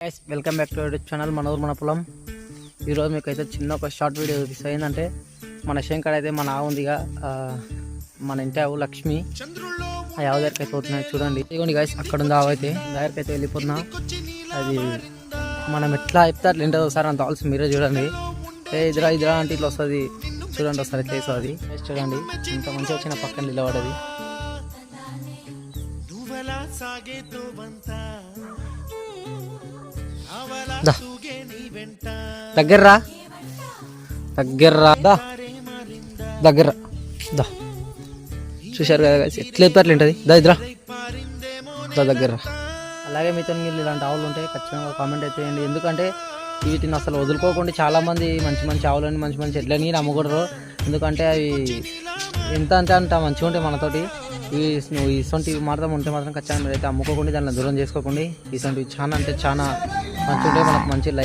Guys welcome back to YouTube channel మన ఊరు మన పొలం. ఈరోజు మీకు అయితే చిన్న ఒక షార్ట్ వీడియో చూపిస్తాయి. ఏంటంటే మన శంకర్ అయితే మన ఆవు ఉందిగా, మన ఇంటి ఆవు లక్ష్మి, ఆ ఆవు దగ్గరికి అయితే పోతున్నాయి. చూడండి ఇదిగోండి గైస్, అక్కడ ఉంది ఆవు అయితే దగ్గరికి అయితే వెళ్ళిపోతున్నా. అది మనం ఎట్లా చెప్తే అట్లా ఏంటో ఒకసారి అంత ఆల్సి మీరే చూడండి. ఇదిరా ఇదిరా అంటే ఇట్లా వస్తుంది చూడండి, ఒకసారి ఎట్లా వేస్తుంది చూడండి. ఇంత మంచిగా వచ్చిన పక్కన నిలబడది. దగ్గర్రా దగ్గర చూశారు కదా ఎట్లా ఎప్పుడు ఉంటుంది. ఇద్దరా దగ్గర. అలాగే మీతో మీరు ఇలాంటి ఆవులు ఉంటే ఖచ్చితంగా కామెంట్ అయితే చేయండి. ఎందుకంటే వీటిని అసలు వదులుకోకుండా చాలామంది మంచి మంచి ఆవులని మంచి మంచి ఎడ్లని నమ్మకూడరు. ఎందుకంటే అవి ఎంత అంటే అంత మంచిగా ఉంటాయి మనతోటి. నువ్వు ఇసొంటివి మాత్రం ఉంటే మాత్రం ఖచ్చితంగా మీరు అయితే అమ్ముకోకుండా దాన్ని దూరం చేసుకోకండి. ఇసొంటివి చాలా అంటే చాలా మంచిగా ఉంటాయి, మనకు మంచి లైఫ్